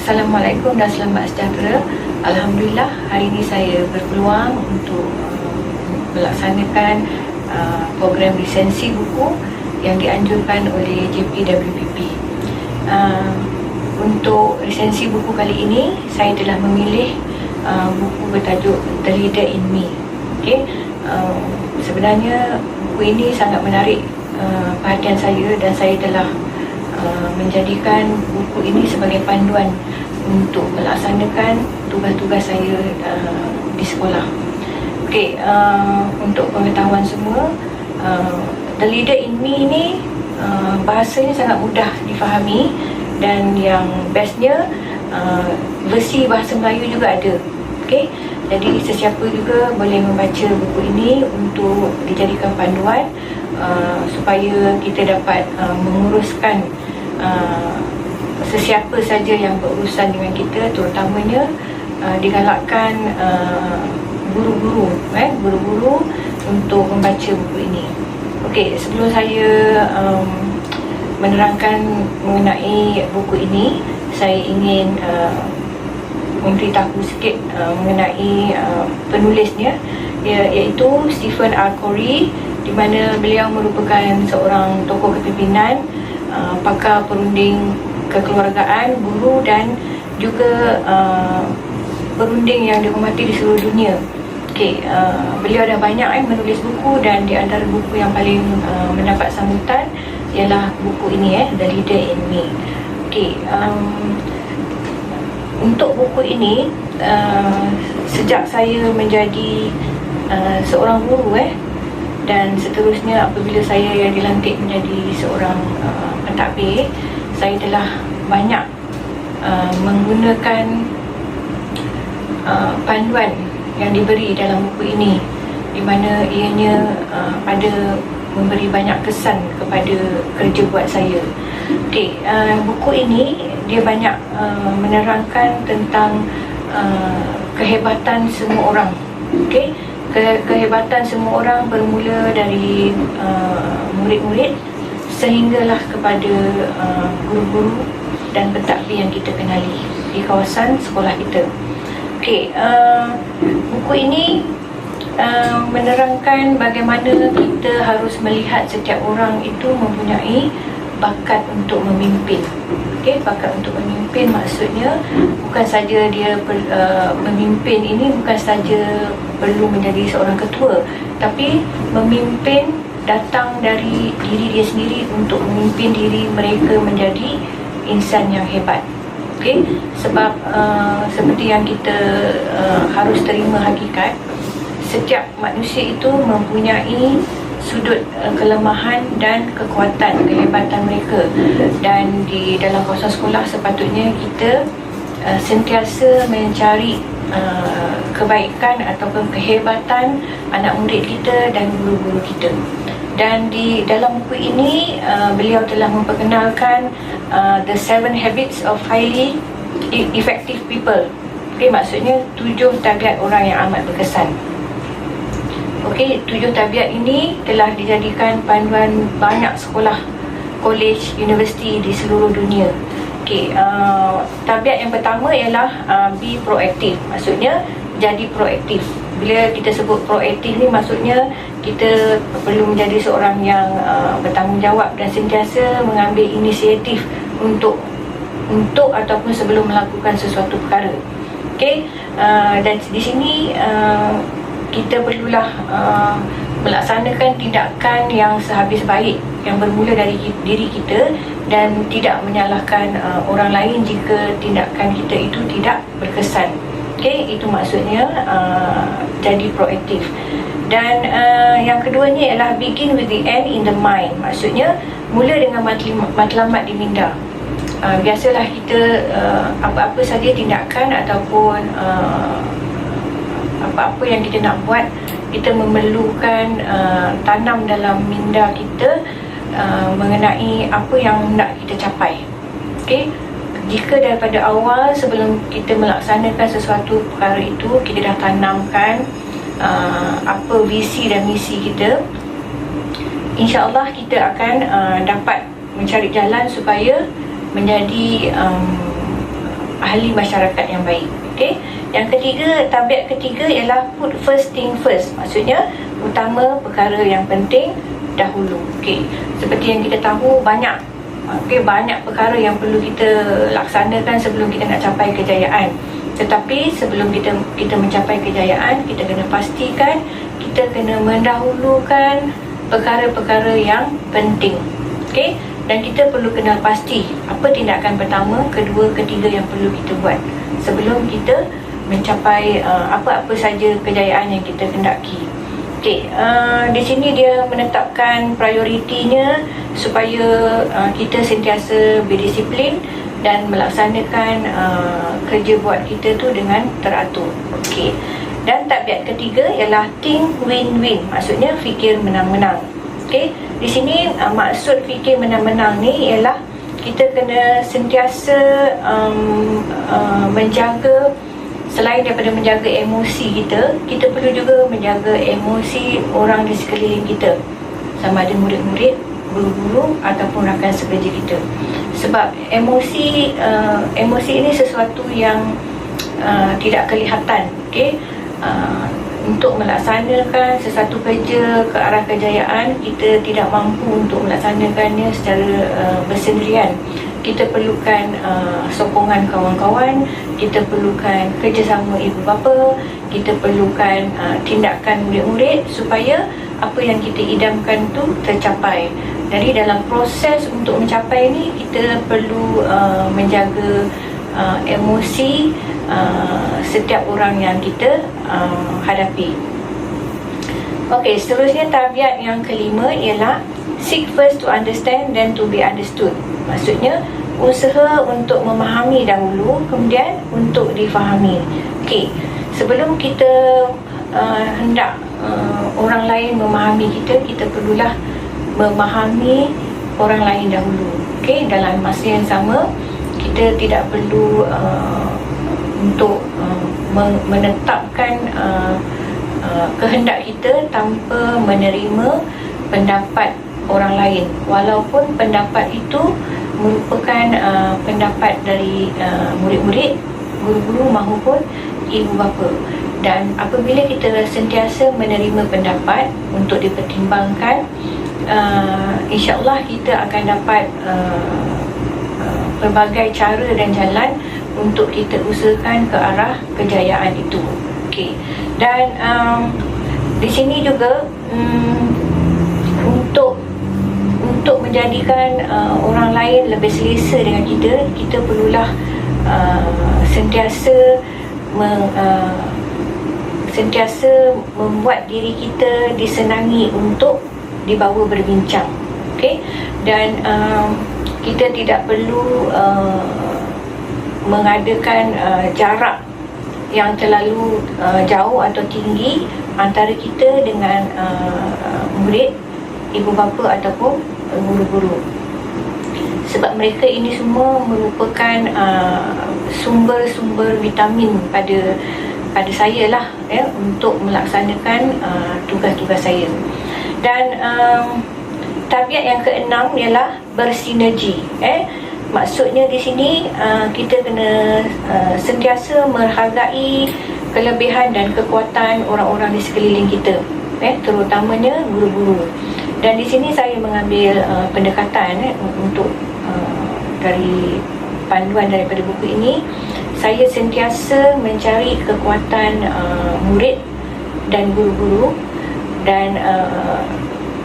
Assalamualaikum dan selamat sejahtera. Alhamdulillah, hari ini saya berpeluang untuk melaksanakan program lisensi buku yang dianjurkan oleh JPWPP. Untuk lisensi buku kali ini, saya telah memilih buku bertajuk The Leader in Me. Sebenarnya buku ini sangat menarik perhatian saya dan saya telah menjadikan buku ini sebagai panduan untuk melaksanakan tugas-tugas saya di sekolah. Untuk pengetahuan semua, The Leader in Me ini bahasanya sangat mudah difahami dan yang bestnya versi bahasa Melayu juga ada. Jadi sesiapa juga boleh membaca buku ini untuk dijadikan panduan supaya kita dapat menguruskan sesiapa saja yang berurusan dengan kita, terutamanya digalakkan guru-guru untuk membaca buku ini. Sebelum saya menerangkan mengenai buku ini, saya ingin memberitahu sikit mengenai penulisnya, iaitu Stephen R. Covey, di mana beliau merupakan seorang tokoh kepimpinan, pakar perunding kekeluargaan, guru dan juga perunding yang dihormati di seluruh dunia. Beliau dah banyak menulis buku dan di antara buku yang paling mendapat sambutan ialah buku ini, The Leader in Me. Untuk buku ini, sejak saya menjadi seorang guru dan seterusnya apabila saya yang dilantik menjadi seorang pentadbir, saya telah banyak menggunakan panduan yang diberi dalam buku ini, di mana ianya ada memberi banyak kesan kepada kerja buat saya. Buku ini dia banyak menerangkan tentang kehebatan semua orang. Kehebatan semua orang bermula dari murid-murid sehinggalah kepada guru-guru dan pentadbir yang kita kenali di kawasan sekolah kita. Buku ini menerangkan bagaimana kita harus melihat setiap orang itu mempunyai bakat untuk memimpin. Bakat untuk memimpin maksudnya bukan saja dia memimpin ini bukan saja perlu menjadi seorang ketua, tapi memimpin datang dari diri dia sendiri untuk memimpin diri mereka menjadi insan yang hebat. Sebab seperti yang kita harus terima hakikat, setiap manusia itu mempunyai sudut kelemahan dan kekuatan, kehebatan mereka, dan di dalam kawasan sekolah sepatutnya kita sentiasa mencari kebaikan ataupun kehebatan anak murid kita dan guru-guru kita. Dan di dalam buku ini beliau telah memperkenalkan The 7 Habits of Highly Effective People. Maksudnya 7 tabiat orang yang amat berkesan. 7 tabiat ini telah dijadikan panduan banyak sekolah, college, universiti di seluruh dunia. Tabiat yang pertama ialah be proaktif. Maksudnya jadi proaktif. Bila kita sebut proaktif ni, maksudnya kita perlu menjadi seorang yang bertanggungjawab dan sentiasa mengambil inisiatif untuk ataupun sebelum melakukan sesuatu perkara. Dan di sini kita perlulah melaksanakan tindakan yang sehabis baik, yang bermula dari diri kita dan tidak menyalahkan orang lain jika tindakan kita itu tidak berkesan. Itu maksudnya jadi proaktif. Dan yang keduanya ialah begin with the end in the mind. Maksudnya mula dengan matlamat di minda. Biasalah kita apa-apa saja tindakan ataupun apa-apa yang kita nak buat, kita memerlukan tanam dalam minda kita mengenai apa yang nak kita capai. Jika daripada awal sebelum kita melaksanakan sesuatu perkara itu, kita dah tanamkan apa visi dan misi kita, insya-Allah kita akan dapat mencari jalan supaya menjadi ahli masyarakat yang baik. Okey. Yang ketiga, tabiat ketiga ialah put first thing first. Maksudnya utama perkara yang penting dahulu. Okey. Seperti yang kita tahu, banyak perkara yang perlu kita laksanakan sebelum kita nak capai kejayaan. Tetapi sebelum kita mencapai kejayaan, kita kena pastikan kita kena mendahulukan perkara-perkara yang penting. Okey? Dan kita perlu kenal pasti apa tindakan pertama, kedua, ketiga yang perlu kita buat sebelum kita mencapai apa-apa saja kejayaan yang kita hendaki. Okey, di sini dia menetapkan prioritinya supaya kita sentiasa berdisiplin dan melaksanakan kerja buat kita tu dengan teratur. Okey. Dan tabiat ketiga ialah think win-win. Maksudnya fikir menang-menang. Okey. Di sini maksud fikir menang-menang ni ialah kita kena sentiasa menjaga, selain daripada menjaga emosi kita, kita perlu juga menjaga emosi orang di sekeliling kita, sama ada murid-murid, guru-guru ataupun rakan sekerja kita. Sebab emosi ini sesuatu yang tidak kelihatan. Okey. Untuk melaksanakan sesuatu kerja ke arah kejayaan, kita tidak mampu untuk melaksanakannya secara bersendirian. Kita perlukan sokongan kawan-kawan, kita perlukan kerjasama ibu bapa, kita perlukan tindakan murid-murid supaya apa yang kita idamkan tu tercapai. Jadi dalam proses untuk mencapai ni, kita perlu menjaga emosi setiap orang yang kita hadapi. Okey, seterusnya tabiat yang kelima ialah seek first to understand then to be understood. Maksudnya usaha untuk memahami dahulu, kemudian untuk difahami. Okey, sebelum kita hendak orang lain memahami kita, kita perlulah memahami orang lain dahulu. Okey, dalam masa yang sama kita tidak perlu untuk menetapkan kehendak kita tanpa menerima pendapat orang lain, walaupun pendapat itu merupakan pendapat dari murid-murid, guru-guru maupun ibu bapa. Dan apabila kita sentiasa menerima pendapat untuk dipertimbangkan, insya-Allah kita akan dapat pelbagai cara dan jalan untuk kita usahakan ke arah kejayaan itu. Okey. Dan di sini juga untuk menjadikan orang lain lebih selesa dengan kita, kita perlulah sentiasa membuat diri kita disenangi untuk dibawa berbincang. Okey. Dan kita tidak perlu mengadakan jarak yang terlalu jauh atau tinggi antara kita dengan murid, ibu bapa ataupun guru-guru. Sebab mereka ini semua merupakan sumber-sumber vitamin pada saya lah, ya, untuk melaksanakan tugas-tugas saya. Dan tabiat yang keenam ialah bersinergi. Maksudnya di sini kita kena sentiasa menghargai kelebihan dan kekuatan orang-orang di sekeliling kita, terutamanya guru-guru. Dan di sini saya mengambil pendekatan untuk dari panduan daripada buku ini. Saya sentiasa mencari kekuatan murid dan guru-guru, dan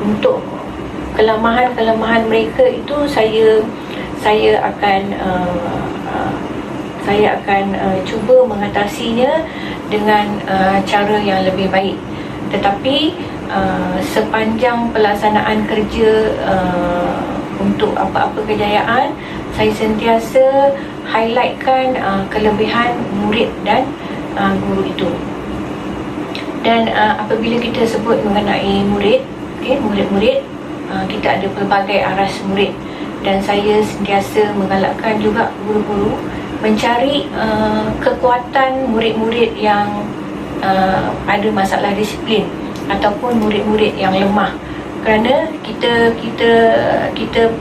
untuk kelemahan-kelemahan mereka itu saya akan cuba mengatasinya dengan cara yang lebih baik. Tetapi sepanjang pelaksanaan kerja untuk apa-apa kejayaan, saya sentiasa highlightkan kelebihan murid dan guru itu. Dan apabila kita sebut mengenai murid, murid-murid, kita ada pelbagai aras murid. Dan saya sentiasa menggalakkan juga guru-guru mencari kekuatan murid-murid yang ada masalah disiplin ataupun murid-murid yang lemah. Kerana kita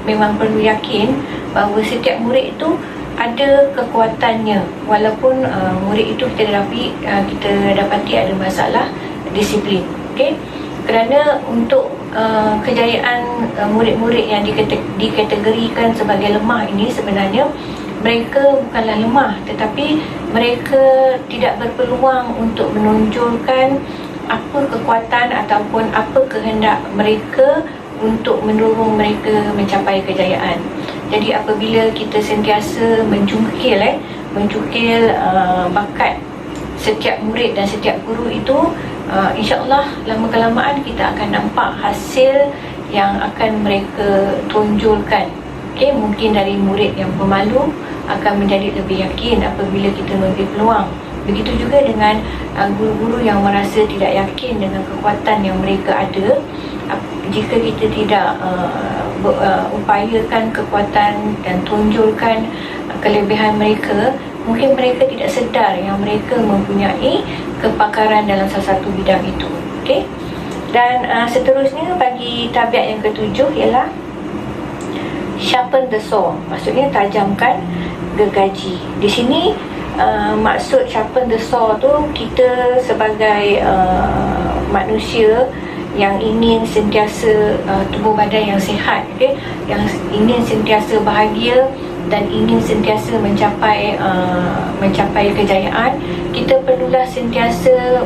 memang perlu yakin bahawa setiap murid itu ada kekuatannya, walaupun murid itu kita dapati ada masalah disiplin. Okey, kerana untuk kejayaan murid-murid yang dikategorikan sebagai lemah ini, sebenarnya mereka bukanlah lemah, tetapi mereka tidak berpeluang untuk menonjolkan apa kekuatan ataupun apa kehendak mereka untuk mendorong mereka mencapai kejayaan. Jadi apabila kita sentiasa mencungkil bakat setiap murid dan setiap guru itu, insya-Allah lama-kelamaan kita akan nampak hasil yang akan mereka tonjolkan. Okey, mungkin dari murid yang pemalu akan menjadi lebih yakin apabila kita memberi peluang. Begitu juga dengan guru-guru yang merasa tidak yakin dengan kekuatan yang mereka ada. Jika kita tidak upayakan kekuatan dan tonjolkan kelebihan mereka, mungkin mereka tidak sedar yang mereka mempunyai kepakaran dalam salah satu bidang itu. Okey. Dan seterusnya, bagi tabiat yang ketujuh ialah sharpen the saw, maksudnya tajamkan gergaji. Di sini maksud sharpen the saw tu, kita sebagai manusia yang ingin sentiasa tubuh badan yang sihat, okay? Yang ingin sentiasa bahagia dan ingin sentiasa mencapai kejayaan, kita perlulah sentiasa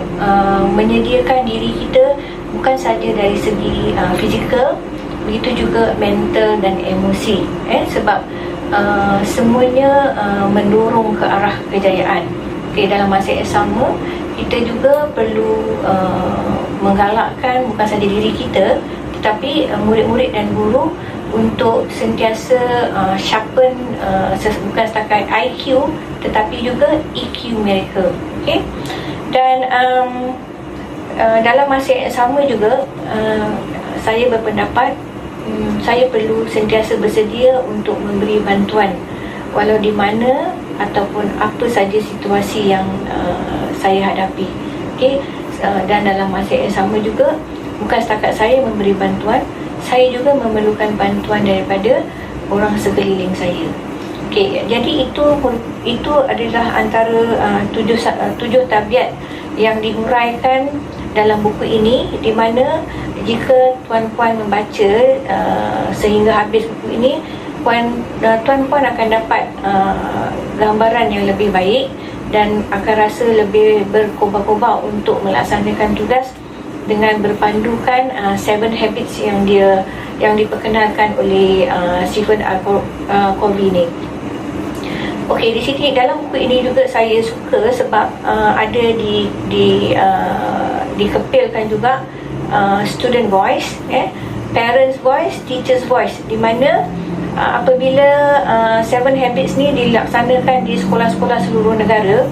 menyediakan diri kita bukan saja dari segi fizikal, begitu juga mental dan emosi, sebab semuanya mendorong ke arah kejayaan. Okay, dalam masa yang sama, kita juga perlu menggalakkan bukan saja diri kita, tetapi murid-murid dan guru untuk sentiasa sharpen bukan setakat IQ tetapi juga EQ mereka. Okay? Dan dalam masa yang sama juga, saya berpendapat saya perlu sentiasa bersedia untuk memberi bantuan walau di mana ataupun apa saja situasi yang saya hadapi. Okay? Dan dalam masa yang sama juga, bukan setakat saya memberi bantuan, saya juga memerlukan bantuan daripada orang sekeliling saya. Okay, jadi itu adalah antara tujuh tabiat yang dihuraikan dalam buku ini, di mana jika tuan-puan membaca sehingga habis buku ini, tuan-puan akan dapat gambaran yang lebih baik dan akan rasa lebih berkobar-kobar untuk melaksanakan tugas dengan berpandukan 7 habits yang diperkenalkan oleh Stephen R. Covey ni. Okey, di sini dalam buku ini juga saya suka sebab ada dikepilkan juga student voice, parents voice, teachers voice, di mana apabila 7 habits ni dilaksanakan di sekolah-sekolah seluruh negara,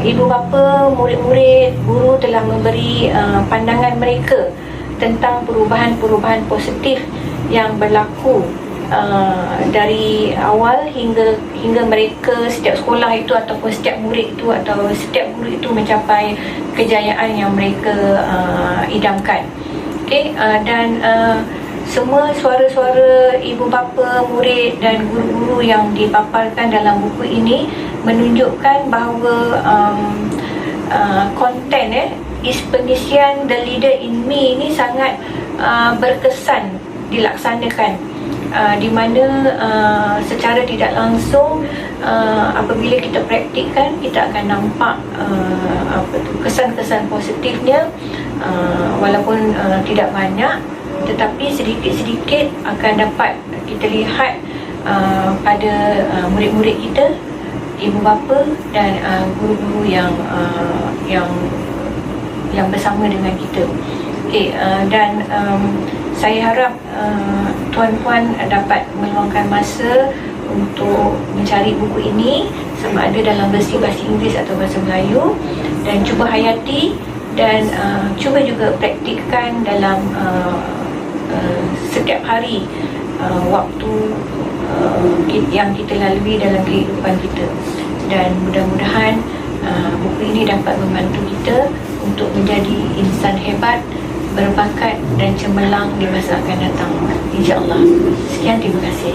ibu bapa, murid-murid, guru telah memberi pandangan mereka tentang perubahan-perubahan positif yang berlaku dari awal hingga mereka, setiap sekolah itu ataupun setiap murid itu atau setiap guru itu mencapai kejayaan yang mereka idamkan. Okey, dan semua suara-suara ibu bapa, murid dan guru-guru yang dipaparkan dalam buku ini menunjukkan bahawa konten pengisian The Leader in Me ini sangat berkesan dilaksanakan, di mana secara tidak langsung apabila kita praktikkan, kita akan nampak kesan-kesan positifnya, walaupun tidak banyak, tetapi sedikit-sedikit akan dapat kita lihat pada murid-murid kita, ibu bapa dan guru-guru yang bersama dengan kita. Okey, dan saya harap tuan-puan dapat meluangkan masa untuk mencari buku ini, sama ada dalam versi bahasa Inggeris atau bahasa Melayu, dan cuba hayati dan cuba juga praktikkan dalam setiap hari waktu yang kita lalui dalam kehidupan kita. Dan mudah-mudahan buku ini dapat membantu kita untuk menjadi insan hebat, berbakat dan cemerlang di masa akan datang, insya-Allah. Sekian, terima kasih.